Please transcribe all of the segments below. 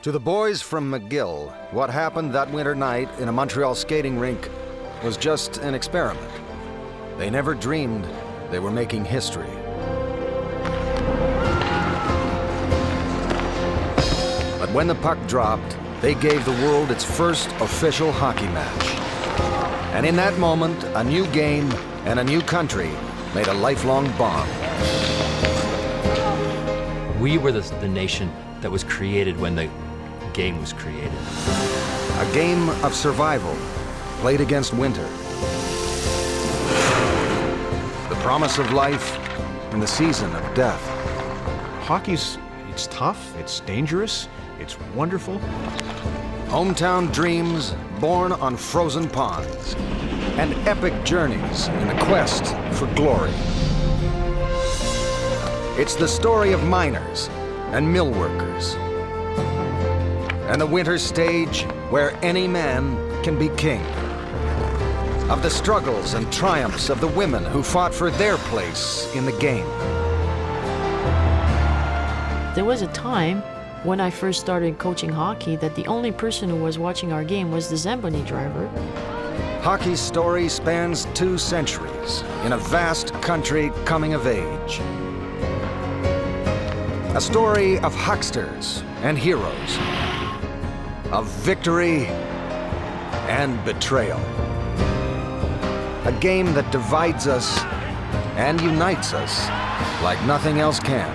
To the boys from McGill, what happened that winter night in a Montreal skating rink was just an experiment. They never dreamed they were making history. But when the puck dropped, they gave the world its first official hockey match. And in that moment, a new game and a new country made a lifelong bond. We were the nation that was created when the game was created. A game of survival, played against winter. The promise of life in the season of death. It's tough, it's dangerous, it's wonderful. Hometown dreams born on frozen ponds, and epic journeys in the quest for glory. It's the story of miners and mill workers, and the winter stage where any man can be king. Of the struggles and triumphs of the women who fought for their place in the game. There was a time when I first started coaching hockey that the only person who was watching our game was the Zamboni driver. Hockey's story spans 2 centuries in a vast country coming of age. A story of hucksters and heroes, of victory and betrayal. A game that divides us and unites us like nothing else can.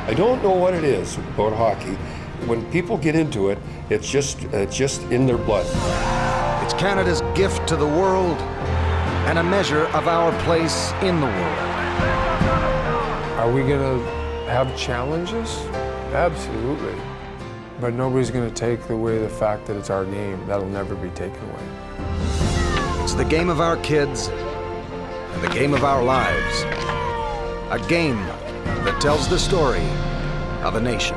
I don't know what it is about hockey. When people get into it, it's just in their blood. It's Canada's gift to the world and a measure of our place in the world. Are we gonna have challenges? Absolutely. But nobody's gonna take away the fact that it's our game. That'll never be taken away. It's the game of our kids and the game of our lives. A game that tells the story of a nation.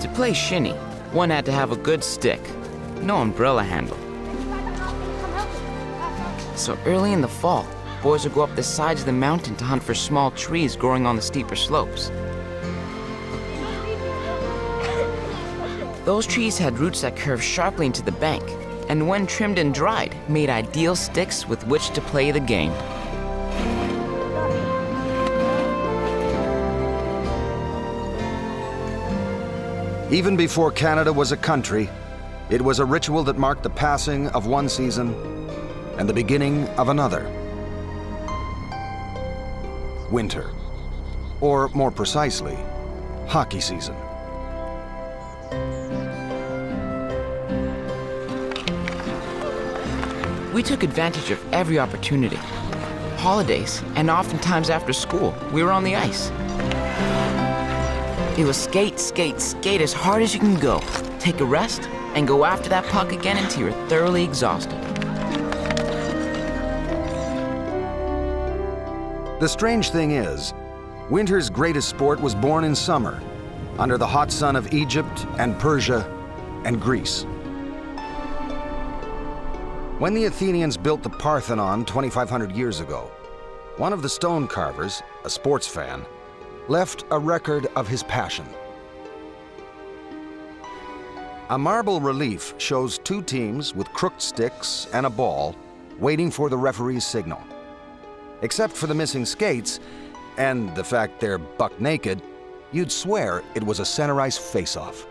To play shinny, one had to have a good stick, no umbrella handle. So early in the fall, boys would go up the sides of the mountain to hunt for small trees growing on the steeper slopes. Those trees had roots that curved sharply into the bank, and when trimmed and dried, made ideal sticks with which to play the game. Even before Canada was a country, it was a ritual that marked the passing of one season and the beginning of another. Winter, or more precisely, hockey season. We took advantage of every opportunity. Holidays, and oftentimes after school, we were on the ice. It was skate, skate, skate as hard as you can go, take a rest, and go after that puck again until you're thoroughly exhausted. The strange thing is, winter's greatest sport was born in summer, under the hot sun of Egypt and Persia and Greece. When the Athenians built the Parthenon 2,500 years ago, one of the stone carvers, a sports fan, left a record of his passion. A marble relief shows 2 teams with crooked sticks and a ball waiting for the referee's signal. Except for the missing skates and the fact they're buck naked, you'd swear it was a center ice face-off.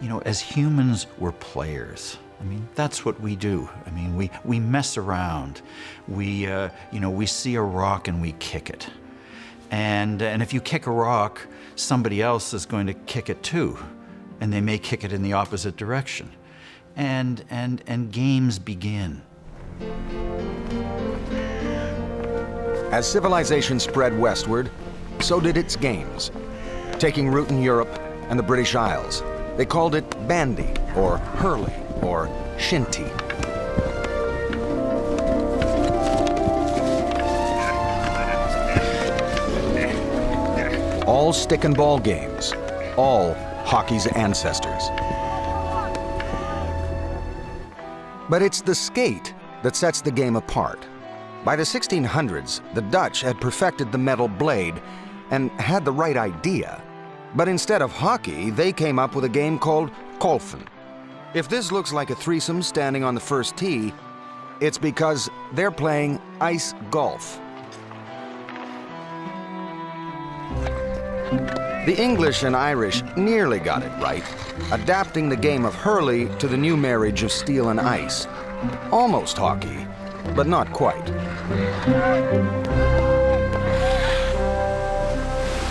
You know, as humans, we're players. I mean, that's what we do. I mean, we mess around. We see a rock and we kick it. And if you kick a rock, somebody else is going to kick it too. And they may kick it in the opposite direction. And games begin. As civilization spread westward, so did its games. Taking root in Europe and the British Isles, they called it bandy, or hurley, or shinty. All stick and ball games, all hockey's ancestors. But it's the skate that sets the game apart. By the 1600s, the Dutch had perfected the metal blade and had the right idea. But instead of hockey, they came up with a game called golfen. If this looks like a threesome standing on the first tee, it's because they're playing ice golf. The English and Irish nearly got it right, adapting the game of hurley to the new marriage of steel and ice. Almost hockey, but not quite.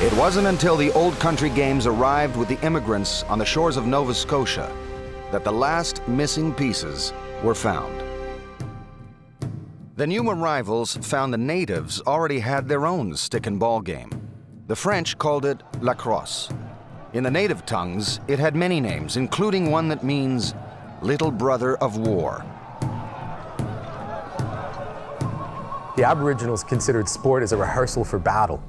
It wasn't until the Old Country Games arrived with the immigrants on the shores of Nova Scotia that the last missing pieces were found. The new arrivals found the natives already had their own stick and ball game. The French called it lacrosse. In the native tongues, it had many names, including one that means little brother of war. The Aboriginals considered sport as a rehearsal for battle.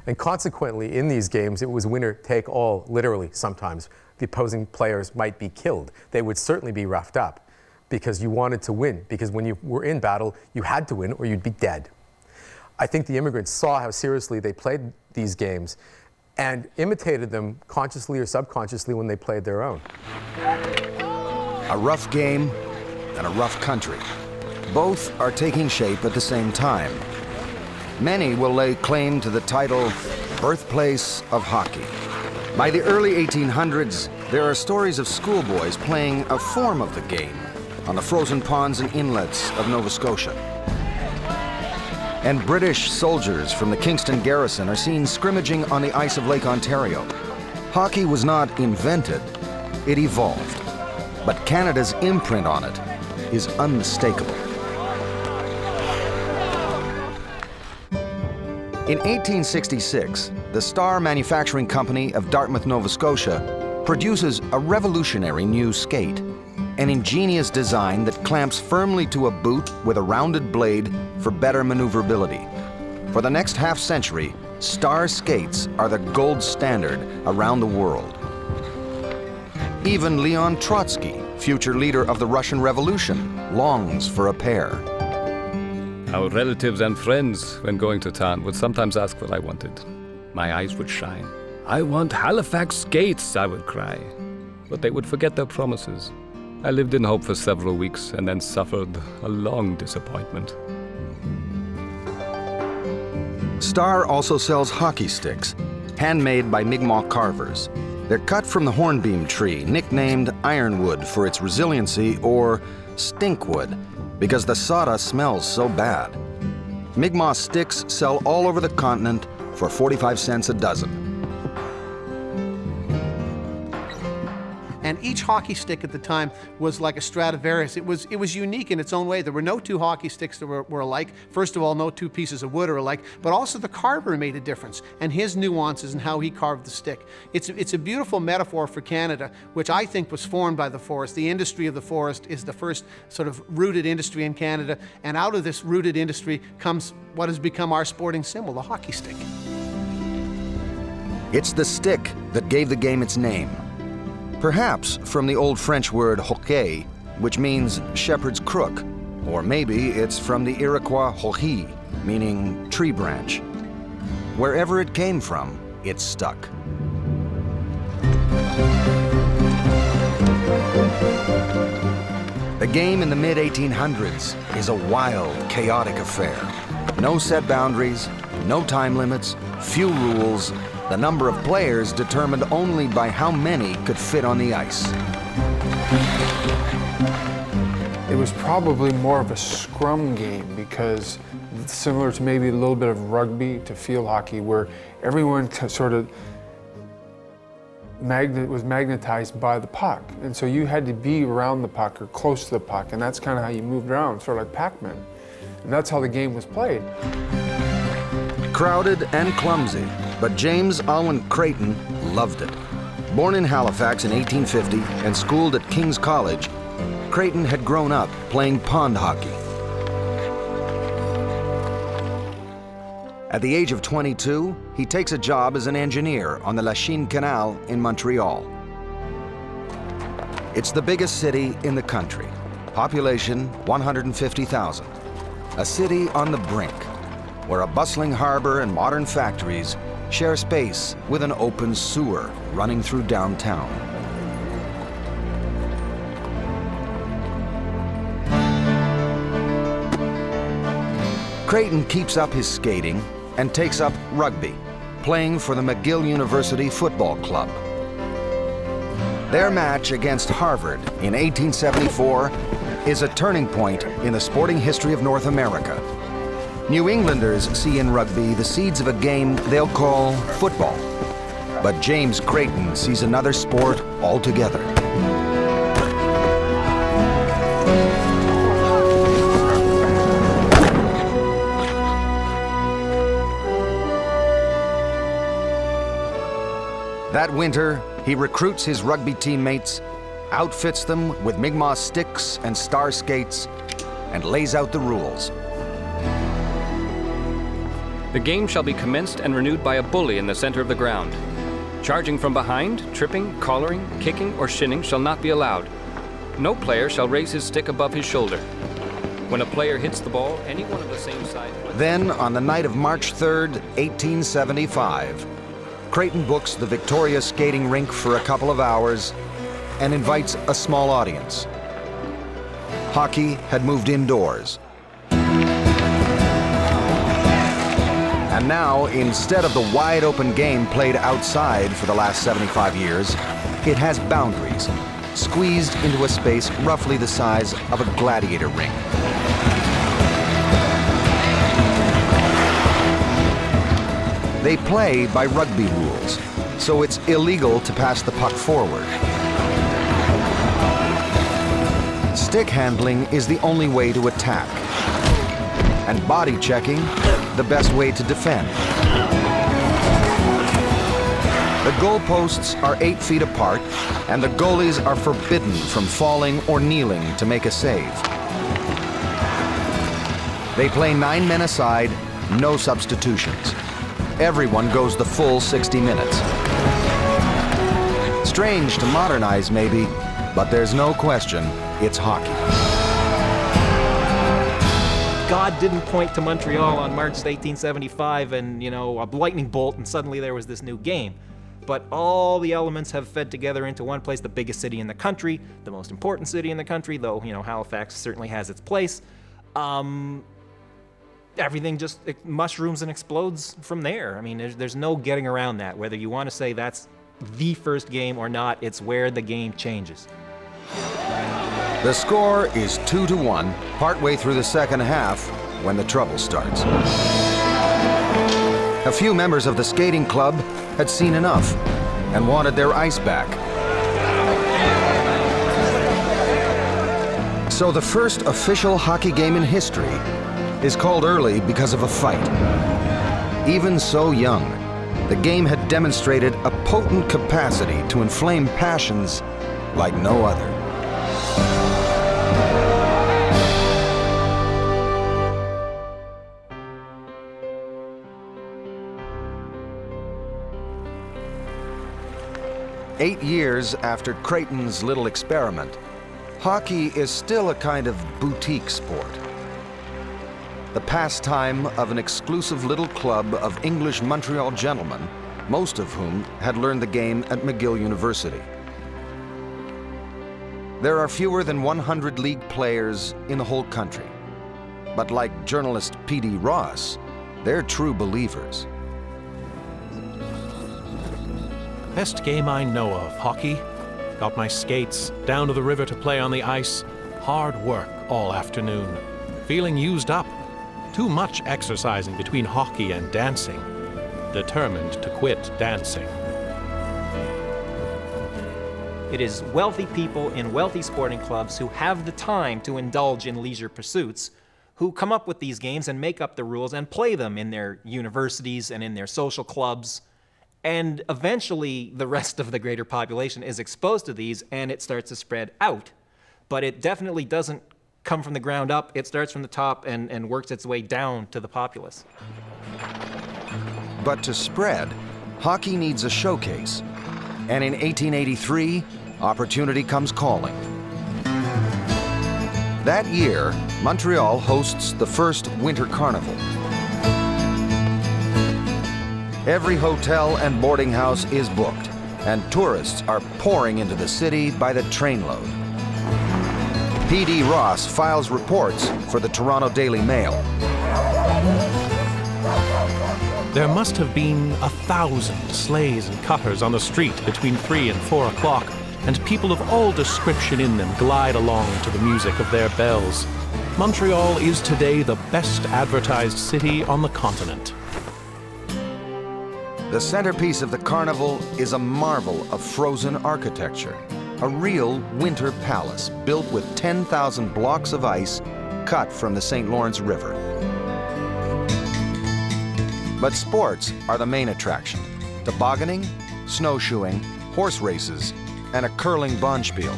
And consequently, in these games, it was winner take all, literally, sometimes. The opposing players might be killed. They would certainly be roughed up because you wanted to win, because when you were in battle, you had to win or you'd be dead. I think the immigrants saw how seriously they played these games and imitated them consciously or subconsciously when they played their own. A rough game and a rough country. Both are taking shape at the same time. Many will lay claim to the title birthplace of hockey. By the early 1800s, there are stories of schoolboys playing a form of the game on the frozen ponds and inlets of Nova Scotia. And British soldiers from the Kingston garrison are seen scrimmaging on the ice of Lake Ontario. Hockey was not invented, it evolved. But Canada's imprint on it is unmistakable. In 1866, the Star Manufacturing Company of Dartmouth, Nova Scotia, produces a revolutionary new skate, an ingenious design that clamps firmly to a boot with a rounded blade for better maneuverability. For the next half-century, Star skates are the gold standard around the world. Even Leon Trotsky, future leader of the Russian Revolution, longs for a pair. Our relatives and friends, when going to town, would sometimes ask what I wanted. My eyes would shine. "I want Halifax skates," I would cry. But they would forget their promises. I lived in hope for several weeks and then suffered a long disappointment. Star also sells hockey sticks, handmade by Mi'kmaq carvers. They're cut from the hornbeam tree, nicknamed ironwood for its resiliency, or stinkwood, because the sawdust smells so bad. Mi'kmaq sticks sell all over the continent for 45 cents a dozen. And each hockey stick at the time was like a Stradivarius. It was unique in its own way. There were no two hockey sticks that were alike. First of all, no two pieces of wood are alike, but also the carver made a difference, and his nuances and how he carved the stick. It's a beautiful metaphor for Canada, which I think was formed by the forest. The industry of the forest is the first sort of rooted industry in Canada, and out of this rooted industry comes what has become our sporting symbol, the hockey stick. It's the stick that gave the game its name. Perhaps from the old French word hoquet, which means shepherd's crook, or maybe it's from the Iroquois hohi, meaning tree branch. Wherever it came from, it stuck. The game in the mid-1800s is a wild, chaotic affair. No set boundaries, no time limits, few rules, the number of players determined only by how many could fit on the ice. It was probably more of a scrum game because it's similar to maybe a little bit of rugby to field hockey where everyone sort of was magnetized by the puck. And so you had to be around the puck or close to the puck, and that's kind of how you moved around, sort of like Pac-Man. And that's how the game was played. Crowded and clumsy, but James Alwyn Creighton loved it. Born in Halifax in 1850 and schooled at King's College, Creighton had grown up playing pond hockey. At the age of 22, he takes a job as an engineer on the Lachine Canal in Montreal. It's the biggest city in the country, population 150,000. A city on the brink, where a bustling harbor and modern factories share space with an open sewer running through downtown. Creighton keeps up his skating and takes up rugby, playing for the McGill University Football Club. Their match against Harvard in 1874 is a turning point in the sporting history of North America. New Englanders see in rugby the seeds of a game they'll call football, but James Creighton sees another sport altogether. That winter, he recruits his rugby teammates, outfits them with Mi'kmaq sticks and star skates, and lays out the rules. The game shall be commenced and renewed by a bully in the center of the ground. Charging from behind, tripping, collaring, kicking, or shinning shall not be allowed. No player shall raise his stick above his shoulder. When a player hits the ball, anyone of the same side... Then, on the night of March 3rd, 1875, Creighton books the Victoria skating rink for a couple of hours and invites a small audience. Hockey had moved indoors. And now, instead of the wide-open game played outside for the last 75 years, it has boundaries, squeezed into a space roughly the size of a gladiator ring. They play by rugby rules, so it's illegal to pass the puck forward. Stick handling is the only way to attack, and body checking the best way to defend. The goalposts are 8 feet apart, and the goalies are forbidden from falling or kneeling to make a save. They play 9 men aside, no substitutions. Everyone goes the full 60 minutes. Strange to modernize, maybe, but there's no question, it's hockey. God didn't point to Montreal on March 1875 and, a lightning bolt, and suddenly there was this new game. But all the elements have fed together into one place, the biggest city in the country, the most important city in the country, though, Halifax certainly has its place. Everything just mushrooms and explodes from there. I mean, there's no getting around that. Whether you want to say that's the first game or not, it's where the game changes. The score is 2-1, partway through the second half, when the trouble starts. A few members of the skating club had seen enough and wanted their ice back. So the first official hockey game in history is called early because of a fight. Even so young, the game had demonstrated a potent capacity to inflame passions like no other. Eight years after Creighton's little experiment, hockey is still a kind of boutique sport. The pastime of an exclusive little club of English Montreal gentlemen, most of whom had learned the game at McGill University. There are fewer than 100 league players in the whole country, but like journalist P.D. Ross, they're true believers. Best game I know of, hockey. got my skates, down to the river to play on the ice. Hard work all afternoon. Feeling used up. Too much exercising between hockey and dancing. Determined to quit dancing. It is wealthy people in wealthy sporting clubs who have the time to indulge in leisure pursuits who come up with these games and make up the rules and play them in their universities and in their social clubs. And eventually, the rest of the greater population is exposed to these and it starts to spread out. But it definitely doesn't come from the ground up. It starts from the top and works its way down to the populace. But to spread, hockey needs a showcase. And in 1883, opportunity comes calling. That year, Montreal hosts the first Winter Carnival. Every hotel and boarding house is booked, and tourists are pouring into the city by the trainload. P.D. Ross files reports for the Toronto Daily Mail. There must have been 1,000 sleighs and cutters on the street between 3 and 4 o'clock, and people of all description in them glide along to the music of their bells. Montreal is today the best advertised city on the continent. The centerpiece of the carnival is a marvel of frozen architecture, a real winter palace built with 10,000 blocks of ice cut from the St. Lawrence River. But sports are the main attraction: tobogganing, snowshoeing, horse races, and a curling bonspiel.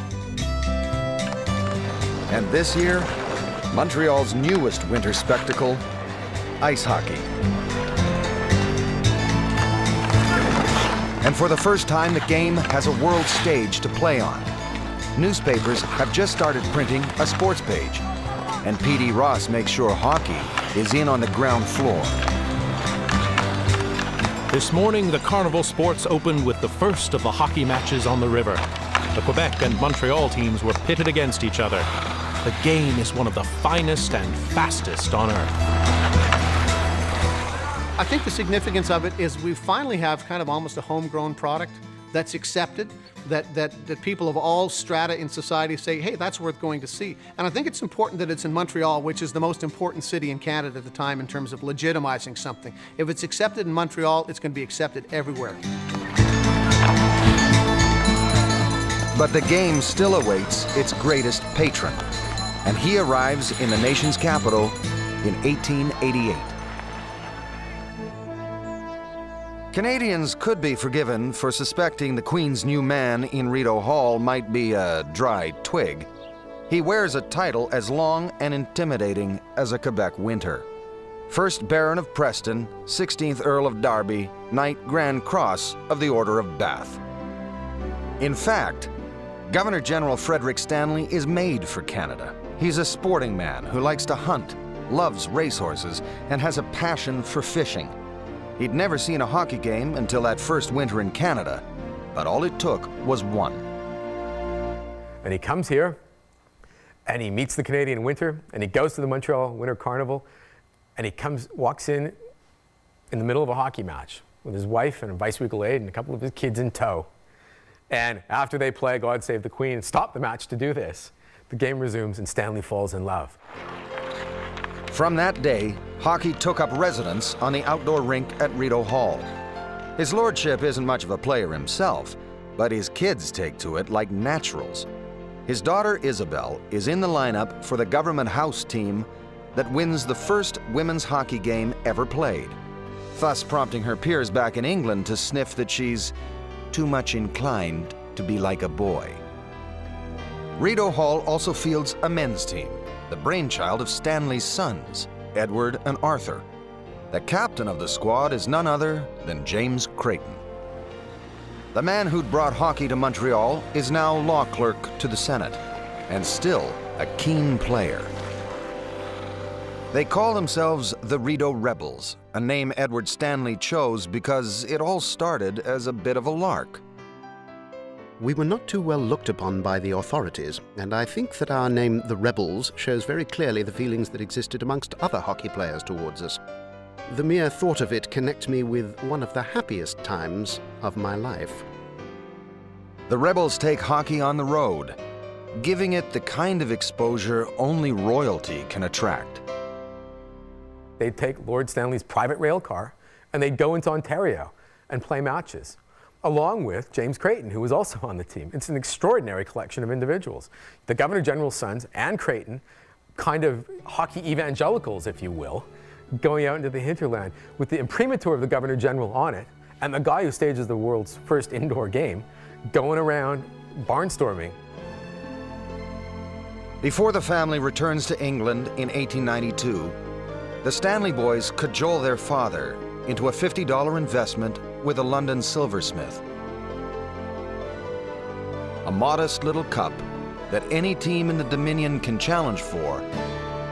And this year, Montreal's newest winter spectacle, ice hockey. And for the first time, the game has a world stage to play on. Newspapers have just started printing a sports page, and P.D. Ross makes sure hockey is in on the ground floor. This morning, the Carnival Sports opened with the first of the hockey matches on the river. The Quebec and Montreal teams were pitted against each other. The game is one of the finest and fastest on earth. I think the significance of it is we finally have kind of almost a homegrown product that's accepted, that people of all strata in society say, hey, that's worth going to see. And I think it's important that it's in Montreal, which is the most important city in Canada at the time in terms of legitimizing something. If it's accepted in Montreal, it's going to be accepted everywhere. But the game still awaits its greatest patron, and he arrives in the nation's capital in 1888. Canadians could be forgiven for suspecting the Queen's new man in Rideau Hall might be a dry twig. He wears a title as long and intimidating as a Quebec winter. First Baron of Preston, 16th Earl of Derby, Knight Grand Cross of the Order of Bath. In fact, Governor General Frederick Stanley is made for Canada. He's a sporting man who likes to hunt, loves racehorses, and has a passion for fishing. He'd never seen a hockey game until that first winter in Canada, but all it took was one. And he comes here, and he meets the Canadian winter, and he goes to the Montreal Winter Carnival, and he walks in the middle of a hockey match with his wife and a bicycle aide and a couple of his kids in tow. And after they play God Save the Queen and stop the match to do this, the game resumes and Stanley falls in love. From that day, hockey took up residence on the outdoor rink at Rideau Hall. His lordship isn't much of a player himself, but his kids take to it like naturals. His daughter Isabel is in the lineup for the government house team that wins the first women's hockey game ever played, thus prompting her peers back in England to sniff that she's too much inclined to be like a boy. Rideau Hall also fields a men's team, the brainchild of Stanley's sons, Edward and Arthur. The captain of the squad is none other than James Creighton. The man who'd brought hockey to Montreal is now law clerk to the Senate, and still a keen player. They call themselves the Rideau Rebels, a name Edward Stanley chose because it all started as a bit of a lark. We were not too well looked upon by the authorities, and I think that our name, the Rebels, shows very clearly the feelings that existed amongst other hockey players towards us. The mere thought of it connects me with one of the happiest times of my life. the Rebels take hockey on the road, giving it the kind of exposure only royalty can attract. They'd take Lord Stanley's private rail car and they'd go into Ontario and play matches, along with James Creighton, who was also on the team. It's an extraordinary collection of individuals. The Governor General's sons and Creighton, kind of hockey evangelicals, if you will, going out into the hinterland with the imprimatur of the Governor General on it, and the guy who stages the world's first indoor game going around barnstorming. Before the family returns to England in 1892, the Stanley boys cajole their father into a $50 investment with a London silversmith. A modest little cup that any team in the Dominion can challenge for,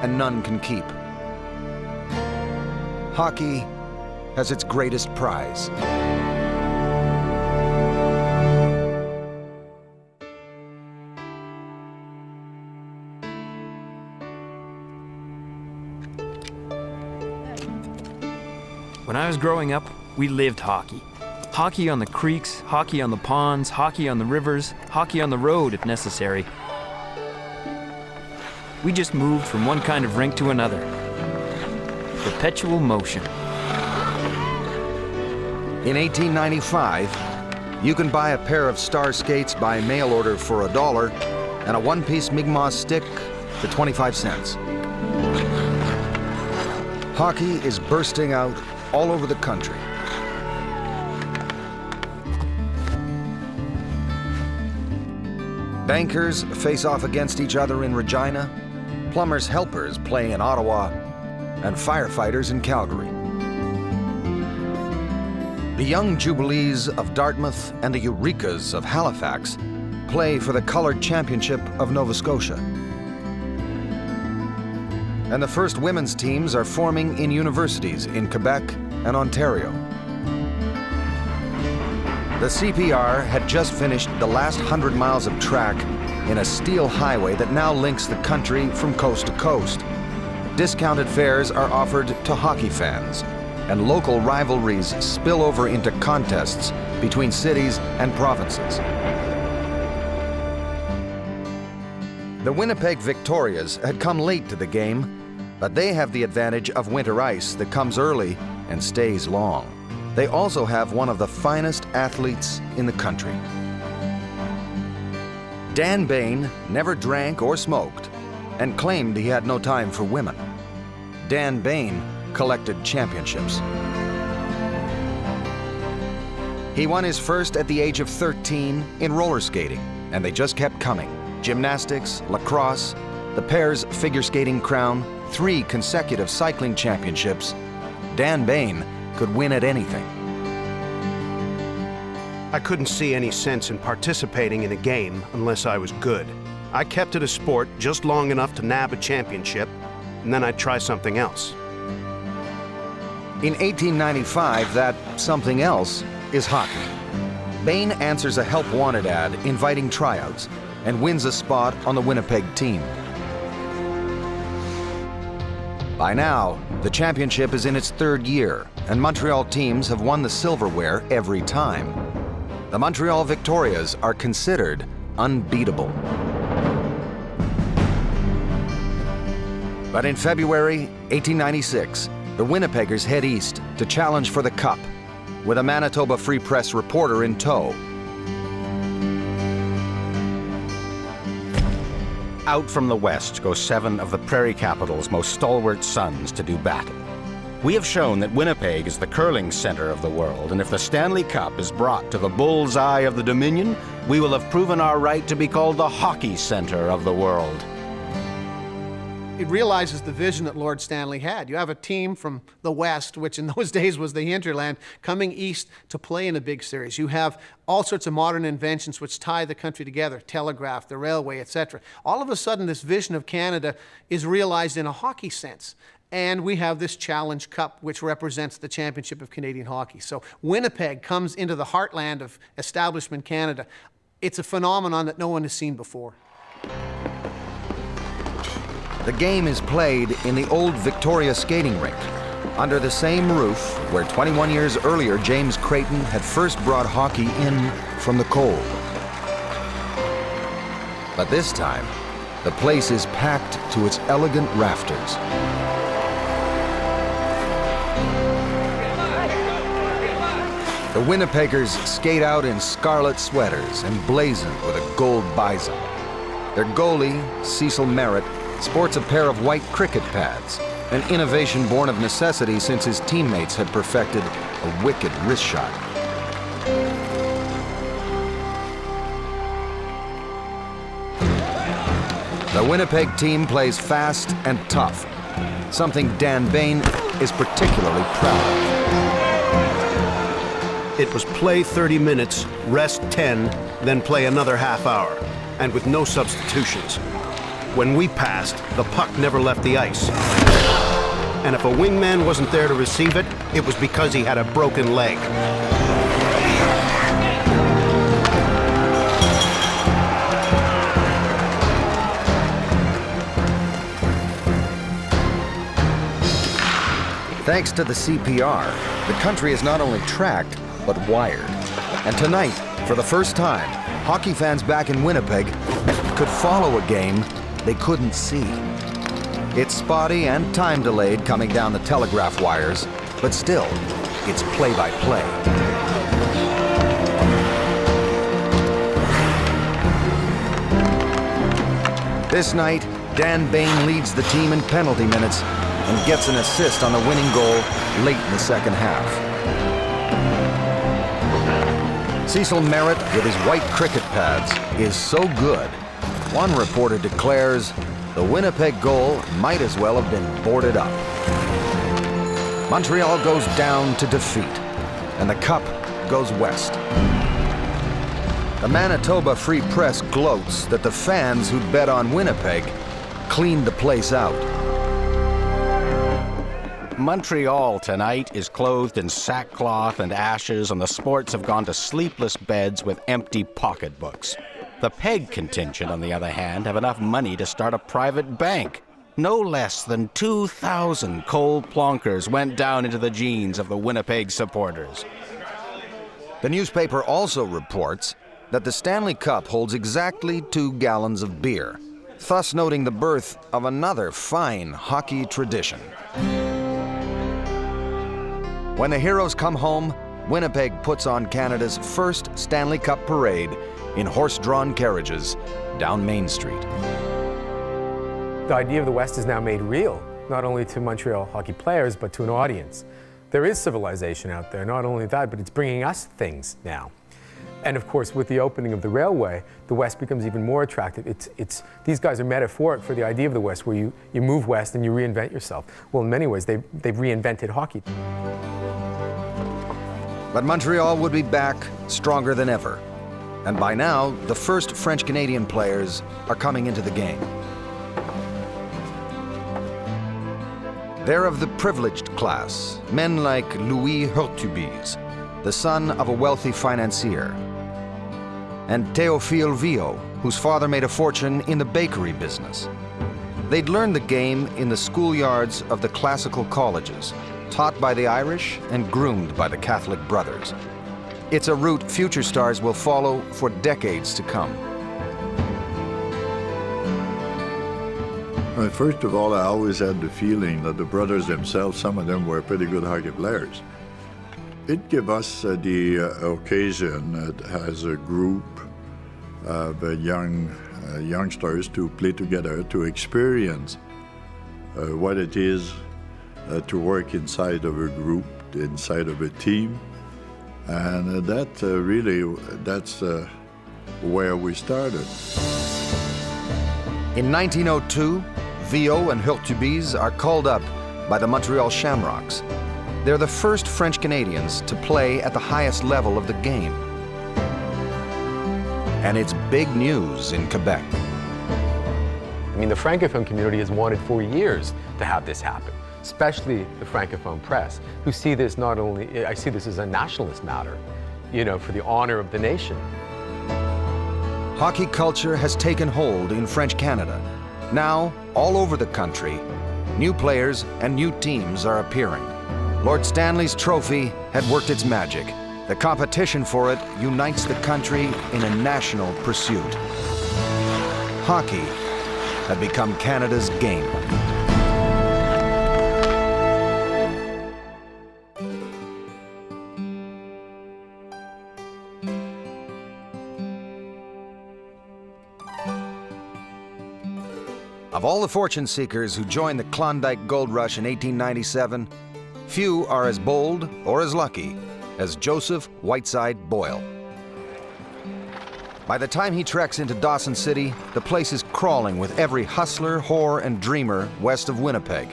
and none can keep. Hockey has its greatest prize. When I was growing up, we lived hockey. Hockey on the creeks, hockey on the ponds, hockey on the rivers, hockey on the road if necessary. We just moved from one kind of rink to another. Perpetual motion. In 1895, you can buy a pair of Star skates by mail order for $1 and a one-piece Mi'kmaq stick for 25 cents. Hockey is bursting out all over the country. Bankers face off against each other in Regina, plumbers' helpers play in Ottawa, and firefighters in Calgary. The young Jubilees of Dartmouth and the Eurekas of Halifax play for the Colored Championship of Nova Scotia. And the first women's teams are forming in universities in Quebec and Ontario. The CPR had just finished the last 100 miles of track in a steel highway that now links the country from coast to coast. Discounted fares are offered to hockey fans, and local rivalries spill over into contests between cities and provinces. The Winnipeg Victorias had come late to the game, but they have the advantage of winter ice that comes early and stays long. They also have one of the finest athletes in the country. Dan Bain never drank or smoked and claimed he had no time for women. Dan Bain collected championships. He won his first at the age of 13 in roller skating, and they just kept coming. Gymnastics, lacrosse, the pair's figure skating crown, 3 consecutive cycling championships. Dan Bain could win at anything. I couldn't see any sense in participating in a game unless I was good. I kept it a sport just long enough to nab a championship, and then I'd try something else. In 1895, that something else is hockey. Bain answers a help wanted ad inviting tryouts and wins a spot on the Winnipeg team. By now, the championship is in its 3rd year, and Montreal teams have won the silverware every time. The Montreal Victorias are considered unbeatable. But in February 1896, the Winnipeggers head east to challenge for the Cup, with a Manitoba Free Press reporter in tow. Out from the west go 7 of the Prairie Capital's most stalwart sons to do battle. We have shown that Winnipeg is the curling center of the world, and if the Stanley Cup is brought to the bull's eye of the Dominion, we will have proven our right to be called the hockey center of the world. It realizes the vision that Lord Stanley had. You have a team from the West, which in those days was the hinterland, coming east to play in a big series. You have all sorts of modern inventions which tie the country together, telegraph, the railway, etc. All of a sudden, this vision of Canada is realized in a hockey sense. And we have this Challenge Cup, which represents the championship of Canadian hockey. So Winnipeg comes into the heartland of establishment Canada. It's a phenomenon that no one has seen before. The game is played in the old Victoria skating rink, under the same roof where 21 years earlier James Creighton had first brought hockey in from the cold. But this time, the place is packed to its elegant rafters. The Winnipeggers skate out in scarlet sweaters emblazoned with a gold bison. Their goalie, Cecil Merritt, sports a pair of white cricket pads, an innovation born of necessity since his teammates had perfected a wicked wrist shot. The Winnipeg team plays fast and tough, something Dan Bain is particularly proud of. It was play 30 minutes, rest 10, then play another half hour, and with no substitutions. When we passed, the puck never left the ice. And if a wingman wasn't there to receive it, it was because he had a broken leg. Thanks to the CPR, the country is not only tracked, but wired. And tonight, for the first time, hockey fans back in Winnipeg could follow a game they couldn't see. It's spotty and time delayed coming down the telegraph wires, but still, it's play-by-play. This night, Dan Bain leads the team in penalty minutes and gets an assist on the winning goal late in the second half. Cecil Merritt, with his white cricket pads, is so good, one reporter declares the Winnipeg goal might as well have been boarded up. Montreal goes down to defeat, and the cup goes west. The Manitoba Free Press gloats that the fans who'd bet on Winnipeg cleaned the place out. Montreal tonight is clothed in sackcloth and ashes, and the sports have gone to sleepless beds with empty pocketbooks. The Peg contingent, on the other hand, have enough money to start a private bank. No less than 2,000 cold plonkers went down into the jeans of the Winnipeg supporters. The newspaper also reports that the Stanley Cup holds exactly 2 gallons of beer, thus noting the birth of another fine hockey tradition. When the heroes come home, Winnipeg puts on Canada's first Stanley Cup parade in horse-drawn carriages down Main Street. The idea of the West is now made real, not only to Montreal hockey players, but to an audience. There is civilization out there. Not only that, but it's bringing us things now. And of course, with the opening of the railway, the West becomes even more attractive. These guys are metaphoric for the idea of the West, where you move west and you reinvent yourself. Well, in many ways, they've reinvented hockey. But Montreal would be back stronger than ever. And by now, the first French-Canadian players are coming into the game. They're of the privileged class, men like Louis Hurtubise, the son of a wealthy financier, and Théophile Viau, whose father made a fortune in the bakery business. They'd learned the game in the schoolyards of the classical colleges, taught by the Irish and groomed by the Catholic brothers. It's a route future stars will follow for decades to come. Well, first of all, I always had the feeling that the brothers themselves, some of them were pretty good hockey players. It gave us the occasion as a group of youngsters to play together, to experience what it is to work inside of a group, inside of a team. And that's where we started. In 1902, Viau and Hurtubise are called up by the Montreal Shamrocks. They're the first French Canadians to play at the highest level of the game. And it's big news in Quebec. I mean, the Francophone community has wanted for years to have this happen, especially the Francophone press, who see this not only, I see this as a nationalist matter, for the honor of the nation. Hockey culture has taken hold in French Canada. Now, all over the country, new players and new teams are appearing. Lord Stanley's trophy had worked its magic. The competition for it unites the country in a national pursuit. hockey had become Canada's game. Of all the fortune seekers who joined the Klondike Gold Rush in 1897, few are as bold or as lucky as Joseph Whiteside Boyle. By the time he treks into Dawson City, the place is crawling with every hustler, whore, and dreamer west of Winnipeg.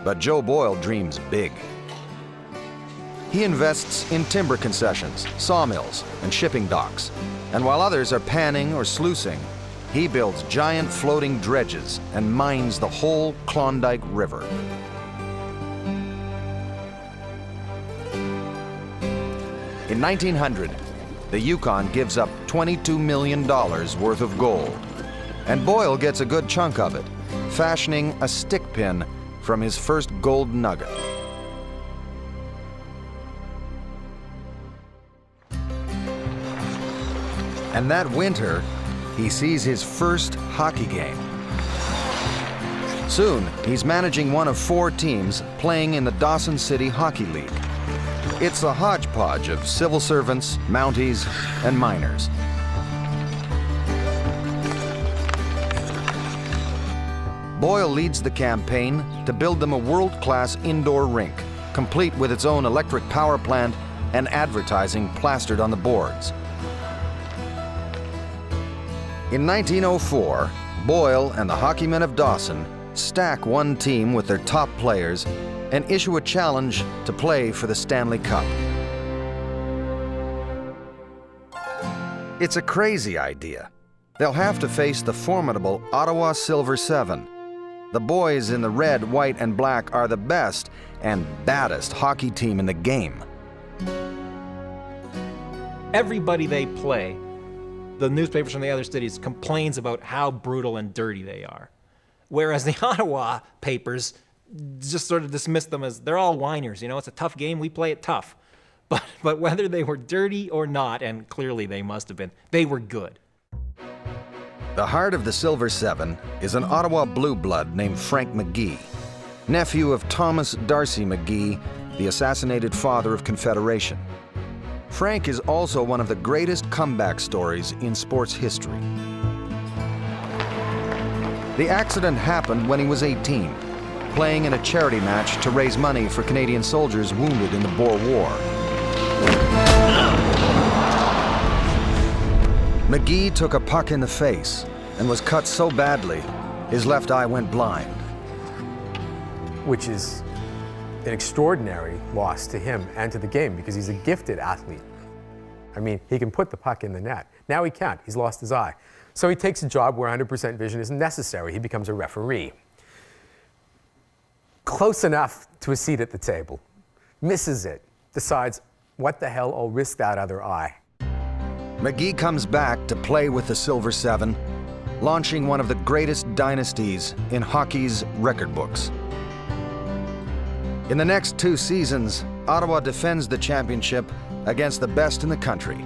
But Joe Boyle dreams big. He invests in timber concessions, sawmills, and shipping docks. And while others are panning or sluicing, he builds giant floating dredges and mines the whole Klondike River. In 1900, the Yukon gives up $22 million worth of gold. And Boyle gets a good chunk of it, fashioning a stick pin from his first gold nugget. And that winter, he sees his first hockey game. Soon, he's managing one of 4 teams playing in the Dawson City Hockey League. It's a hodgepodge of civil servants, Mounties, and miners. Boyle leads the campaign to build them a world-class indoor rink, complete with its own electric power plant and advertising plastered on the boards. In 1904, Boyle and the Hockeymen of Dawson stack one team with their top players and issue a challenge to play for the Stanley Cup. It's a crazy idea. They'll have to face the formidable Ottawa Silver Seven. The boys in the red, white, and black are the best and baddest hockey team in the game. Everybody they play, the newspapers from the other cities complains about how brutal and dirty they are. Whereas the Ottawa papers just sort of dismiss them as they're all whiners. You know, it's a tough game, we play it tough. But whether they were dirty or not, and clearly they must have been, they were good. The heart of the Silver Seven is an Ottawa blue blood named Frank McGee, nephew of Thomas Darcy McGee, the assassinated father of Confederation. Frank is also one of the greatest comeback stories in sports history. The accident happened when he was 18, playing in a charity match to raise money for Canadian soldiers wounded in the Boer War. McGee took a puck in the face and was cut so badly, his left eye went blind. Which is an extraordinary loss to him and to the game because he's a gifted athlete. I mean, he can put the puck in the net. Now he can't, he's lost his eye. So he takes a job where 100% vision isn't necessary. He becomes a referee. Close enough to a seat at the table. Misses it. Decides, what the hell, I'll risk that other eye. McGee comes back to play with the Silver Seven, launching one of the greatest dynasties in hockey's record books. In the next 2 seasons, Ottawa defends the championship against the best in the country.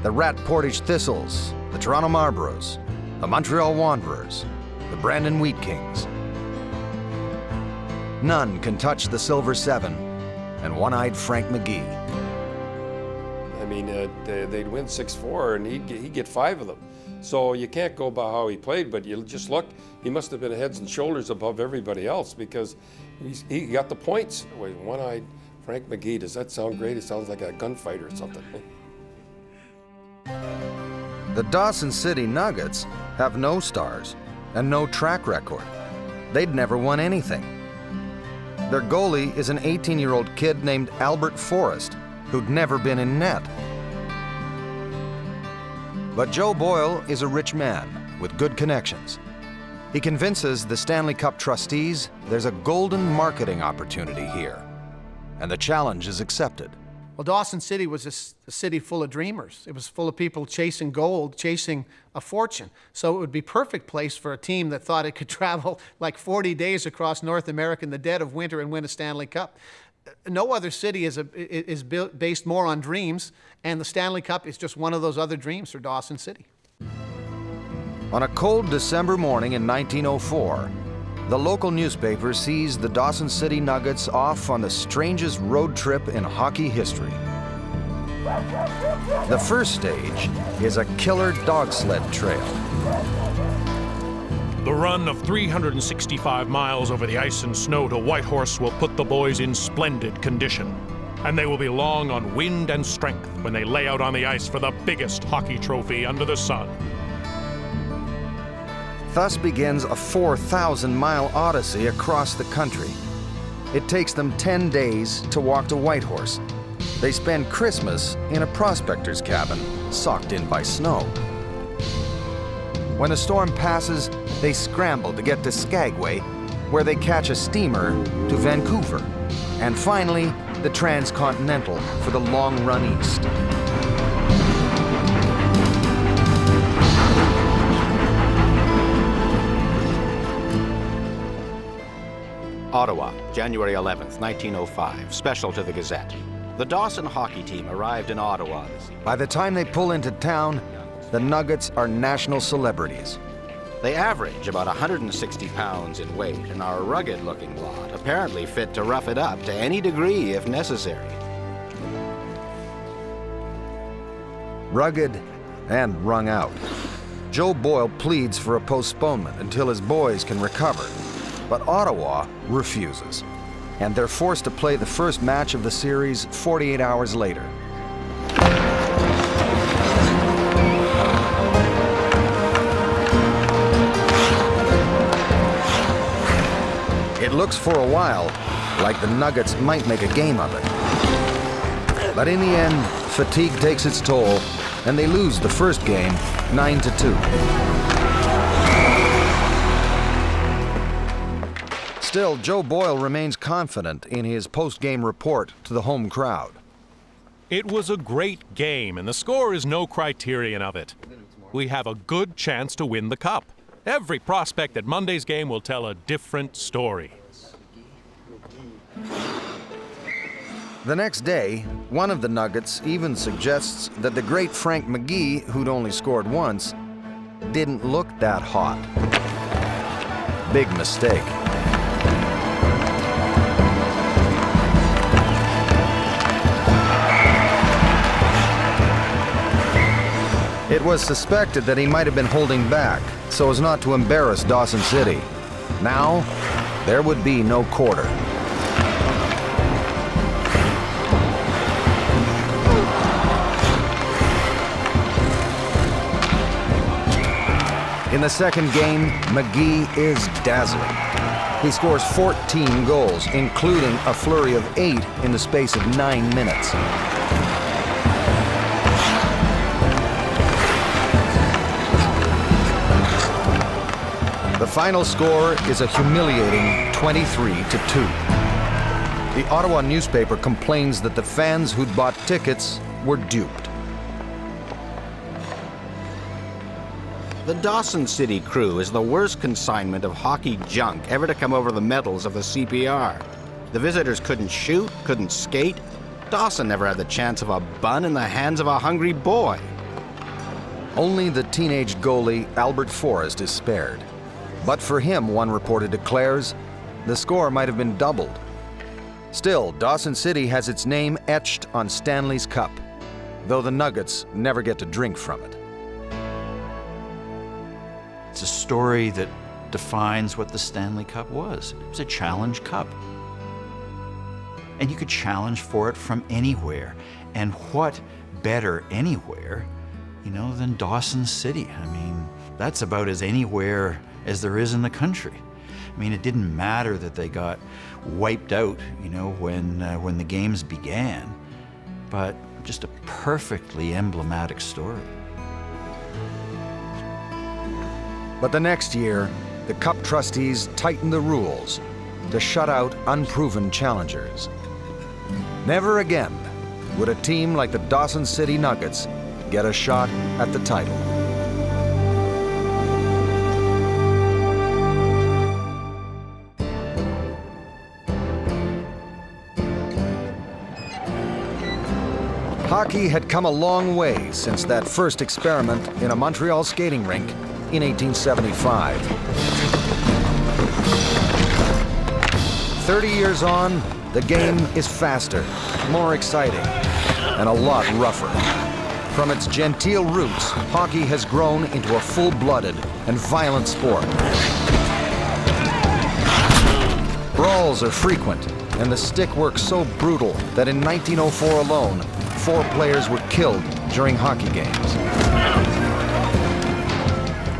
The Rat Portage Thistles, the Toronto Marlboros, the Montreal Wanderers, the Brandon Wheat Kings. None can touch the Silver Seven and one-eyed Frank McGee. I mean, they'd win 6-4 and he'd get 5 of them. So you can't go by how he played, but you just look, he must have been heads and shoulders above everybody else because he got the points. Wait, one-eyed Frank McGee, does that sound great? It sounds like a gunfighter or something. The Dawson City Nuggets have no stars and no track record. They'd never won anything. Their goalie is an 18-year-old kid named Albert Forrest, who'd never been in net. But Joe Boyle is a rich man with good connections. He convinces the Stanley Cup trustees there's a golden marketing opportunity here, and the challenge is accepted. Well, Dawson City was a city full of dreamers. It was full of people chasing gold, chasing a fortune. So it would be a perfect place for a team that thought it could travel like 40 days across North America in the dead of winter and win a Stanley Cup. No other city is based more on dreams, and the Stanley Cup is just one of those other dreams for Dawson City. On a cold December morning in 1904, the local newspaper sees the Dawson City Nuggets off on the strangest road trip in hockey history. The first stage is a killer dog sled trail. The run of 365 miles over the ice and snow to Whitehorse will put the boys in splendid condition, and they will be long on wind and strength when they lay out on the ice for the biggest hockey trophy under the sun. Thus begins a 4,000-mile odyssey across the country. It takes them 10 days to walk to Whitehorse. They spend Christmas in a prospector's cabin, socked in by snow. When the storm passes, they scramble to get to Skagway, where they catch a steamer to Vancouver, and finally, the transcontinental for the long run east. Ottawa, January 11th, 1905, special to the Gazette. The Dawson hockey team arrived in Ottawa this evening. By the time they pull into town, the Nuggets are national celebrities. They average about 160 pounds in weight and are a rugged-looking lot, apparently fit to rough it up to any degree if necessary. Rugged and wrung out. Joe Boyle pleads for a postponement until his boys can recover, but Ottawa refuses, and they're forced to play the first match of the series 48 hours later. It looks for a while like the Nuggets might make a game of it. But in the end, fatigue takes its toll, and they lose the first game 9-2. Still, Joe Boyle remains confident in his post-game report to the home crowd. It was a great game, and the score is no criterion of it. We have a good chance to win the cup. Every prospect at Monday's game will tell a different story. The next day, one of the Nuggets even suggests that the great Frank McGee, who'd only scored once, didn't look that hot. Big mistake. It was suspected that he might have been holding back so as not to embarrass Dawson City. Now, there would be no quarter. In the second game, McGee is dazzling. He scores 14 goals, including a flurry of 8 in the space of 9 minutes. The final score is a humiliating 23-2. The Ottawa newspaper complains that the fans who'd bought tickets were duped. The Dawson City crew is the worst consignment of hockey junk ever to come over the metals of the CPR. The visitors couldn't shoot, couldn't skate. Dawson never had the chance of a bun in the hands of a hungry boy. Only the teenage goalie, Albert Forrest, is spared. But for him, one reporter declares, the score might have been doubled. Still, Dawson City has its name etched on Stanley's Cup, though the Nuggets never get to drink from it. It's a story that defines what the Stanley Cup was. It was a challenge cup. And you could challenge for it from anywhere. And what better anywhere, than Dawson City? I mean, that's about as anywhere as there is in the country. I mean, it didn't matter that they got wiped out, when the games began, but just a perfectly emblematic story. But the next year, the Cup trustees tightened the rules to shut out unproven challengers. Never again would a team like the Dawson City Nuggets get a shot at the title. Hockey had come a long way since that first experiment in a Montreal skating rink in 1875. 30 years on, the game is faster, more exciting, and a lot rougher. From its genteel roots, hockey has grown into a full-blooded and violent sport. Brawls are frequent, and the stick work so brutal that in 1904 alone, 4 players were killed during hockey games.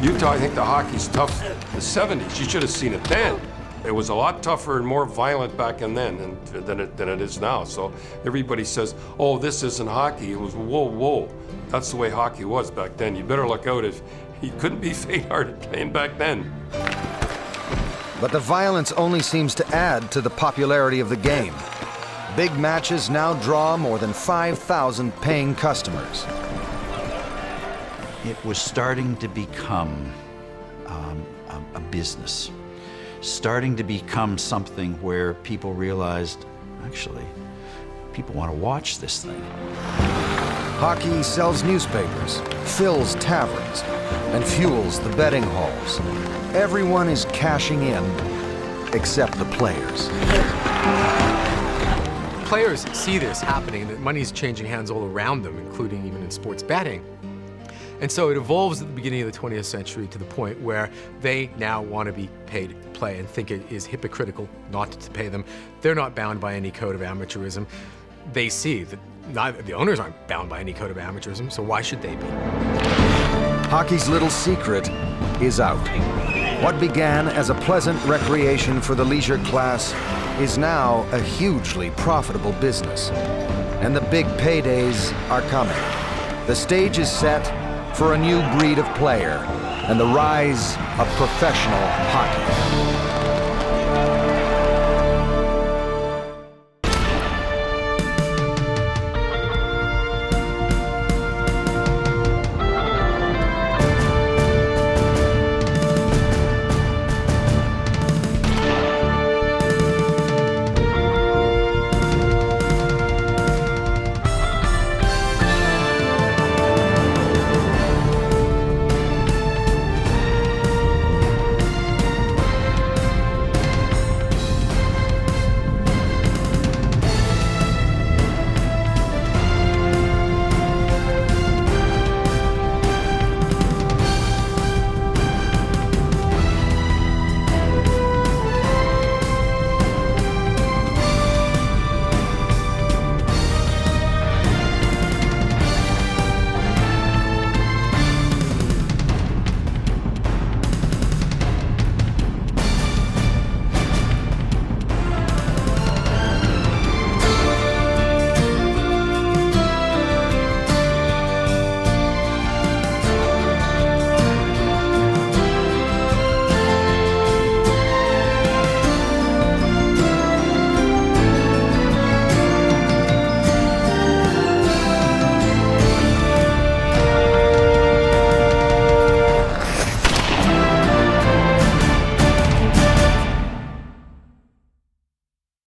Utah, I think the hockey's tough. The 70s, you should have seen it then. It was a lot tougher and more violent back in then than it is now. So everybody says, oh, this isn't hockey. It was whoa, whoa. That's the way hockey was back then. You better look out if he couldn't be faint-hearted playing back then. But the violence only seems to add to the popularity of the game. Big matches now draw more than 5,000 paying customers. It was starting to become a business, starting to become something where people realized, actually, people want to watch this thing. Hockey sells newspapers, fills taverns, and fuels the betting halls. Everyone is cashing in, except the players. Players see this happening, and that money's changing hands all around them, including even in sports betting. And so it evolves at the beginning of the 20th century to the point where they now want to be paid to play and think it is hypocritical not to pay them. They're not bound by any code of amateurism. They see that the owners aren't bound by any code of amateurism, so why should they be? Hockey's little secret is out. What began as a pleasant recreation for the leisure class is now a hugely profitable business. And the big paydays are coming. The stage is set for a new breed of player and the rise of professional hockey.